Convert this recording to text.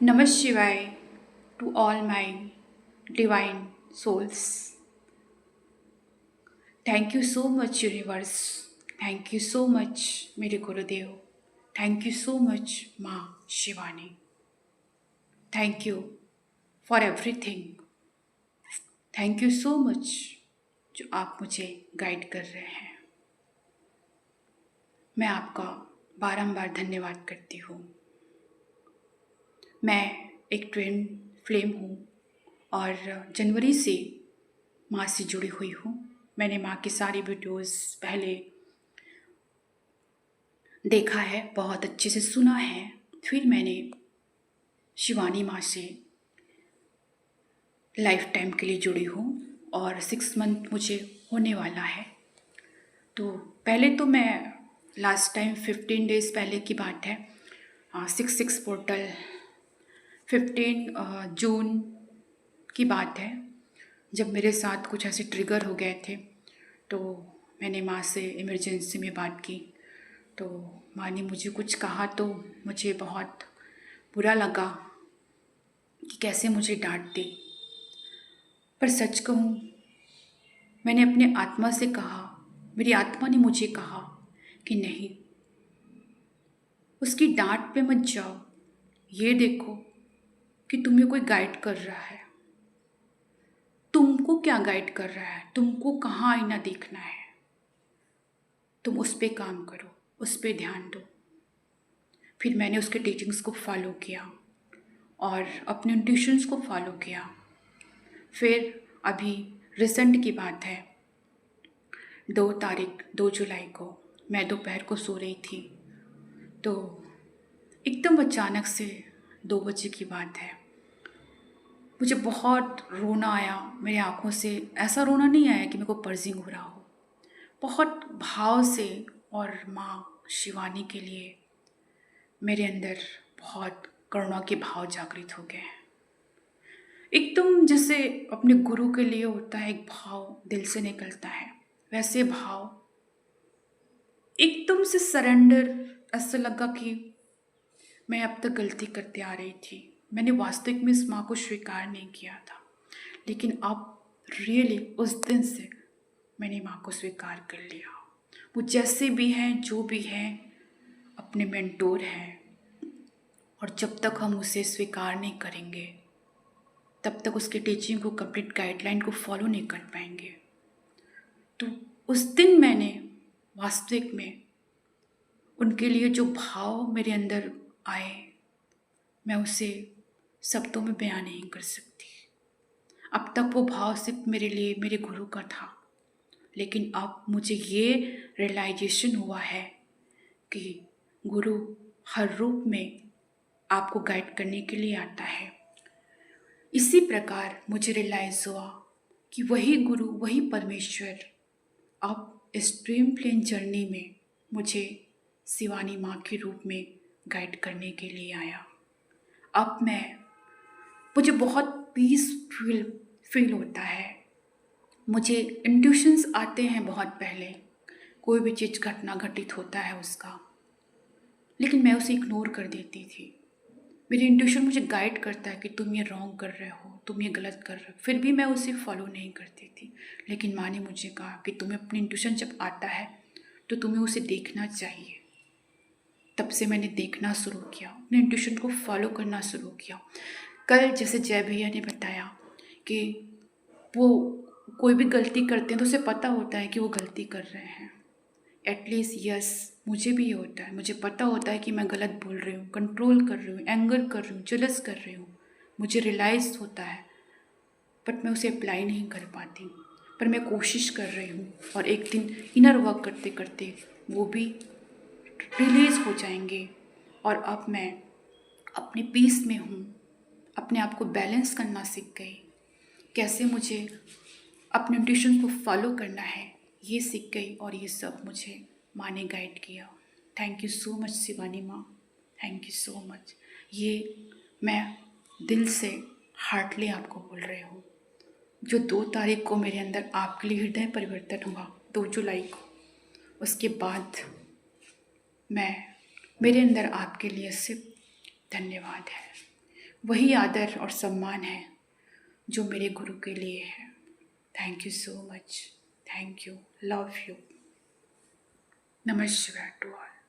Namah Shivaya to all my divine souls. Thank you so much, universe. Thank you so much, मेरे गुरुदेव. Thank you so much, माँ Shivani. Thank you for everything. Thank you so much जो आप मुझे guide कर रहे हैं. मैं आपका बारंबार धन्यवाद करती हूँ. मैं एक ट्विन फ्लेम हूँ और जनवरी से माँ से जुड़ी हुई हूँ. मैंने माँ की सारी वीडियोस पहले देखा है, बहुत अच्छे से सुना है. फिर मैंने शिवानी माँ से लाइफ टाइम के लिए जुड़ी हूँ और 6 मंथ मुझे होने वाला है. तो पहले तो मैं लास्ट टाइम 15 डेज़ पहले की बात है, 6 पोर्टल 15 जून की बात है, जब मेरे साथ कुछ ऐसे ट्रिगर हो गए थे. तो मैंने माँ से इमरजेंसी में बात की. तो माँ ने मुझे कुछ कहा तो मुझे बहुत बुरा लगा कि कैसे मुझे डांट दी. पर सच कहूँ, मैंने अपने आत्मा से कहा, मेरी आत्मा ने मुझे कहा कि नहीं, उसकी डांट पे मत जाओ. ये देखो कि तुम्हें कोई गाइड कर रहा है. तुमको क्या गाइड कर रहा है? तुमको कहाँ आईना देखना है? तुम उस पर काम करो, उस पर ध्यान दो. फिर मैंने उसके टीचिंग्स को फॉलो किया और अपने इंट्यूशंस को फॉलो किया. फिर अभी रिसेंट की बात है, 2 जुलाई को मैं दोपहर को सो रही थी. तो एकदम अचानक से 2 बजे की बात है, मुझे बहुत रोना आया. मेरी आँखों से ऐसा रोना नहीं आया कि मेरे को पर्जिंग हो रहा हो, बहुत भाव से. और माँ शिवानी के लिए मेरे अंदर बहुत करुणा के भाव जागृत हो गए. एकदम जैसे अपने गुरु के लिए होता है एक भाव दिल से निकलता है, वैसे भाव एकदम से सरेंडर. ऐसा लगा कि मैं अब तक गलती करते आ रही थी. मैंने वास्तविक में इस माँ को स्वीकार नहीं किया था, लेकिन अब रियली उस दिन से मैंने माँ को स्वीकार कर लिया. वो जैसे भी हैं, जो भी हैं, अपने मेंटोर हैं. और जब तक हम उसे स्वीकार नहीं करेंगे, तब तक उसके टीचिंग को, कंप्लीट गाइडलाइन को फॉलो नहीं कर पाएंगे. तो उस दिन मैंने वास्तविक में उनके लिए जो भाव मेरे अंदर आए, मैं उसे शब्दों में बयान नहीं कर सकती. अब तक वो भाव सिर्फ मेरे लिए मेरे गुरु का था, लेकिन अब मुझे ये रियलाइजेशन हुआ है कि गुरु हर रूप में आपको गाइड करने के लिए आता है. इसी प्रकार मुझे रियलाइज़ हुआ कि वही गुरु, वही परमेश्वर अब इस ड्रीम प्लेन जर्नी में मुझे शिवानी माँ के रूप में गाइड करने के लिए आया. अब मुझे बहुत पीस फील होता है. मुझे इंट्यूशंस आते हैं बहुत पहले, कोई भी चीज़ घटना घटित होता है उसका, लेकिन मैं उसे इग्नोर कर देती थी. मेरी इंट्यूशन मुझे गाइड करता है कि तुम ये रॉन्ग कर रहे हो, तुम ये गलत कर रहे हो, फिर भी मैं उसे फॉलो नहीं करती थी. लेकिन माँ ने मुझे कहा कि तुम्हें अपनी इंट्यूशन जब आता है तो तुम्हें उसे देखना चाहिए. तब से मैंने देखना शुरू किया, अपने इंट्यूशन को फॉलो करना शुरू किया. कल जैसे जय भैया ने बताया कि वो कोई भी गलती करते हैं तो उसे पता होता है कि वो गलती कर रहे हैं. एटलीस्ट यस, मुझे भी ये होता है. मुझे पता होता है कि मैं गलत बोल रही हूँ, कंट्रोल कर रही हूँ, एंगर कर रही हूँ, जेलस कर रही हूँ. मुझे रियलाइज़ होता है, बट मैं उसे अप्लाई नहीं कर पाती. पर मैं कोशिश कर रही हूँ और एक दिन इनर वर्क करते करते वो भी रिलीज़ हो जाएंगे. और अब मैं अपने पीस में हूँ, अपने आप को बैलेंस करना सीख गई. कैसे मुझे अपने इंट्यूशन को फॉलो करना है ये सीख गई, और ये सब मुझे माँ ने गाइड किया. Thank you so much Shivani माँ, थैंक यू सो मच. ये मैं दिल से हार्टली आपको बोल रही हूँ. जो 2 तारीख को मेरे अंदर आपके लिए हृदय परिवर्तन हुआ, 2 जुलाई को, उसके बाद मेरे अंदर आपके लिए सिर्फ धन्यवाद है. वही आदर और सम्मान है जो मेरे गुरु के लिए है। Thank you so much. Thank you. Love you. नमः शिवाय टू ऑल।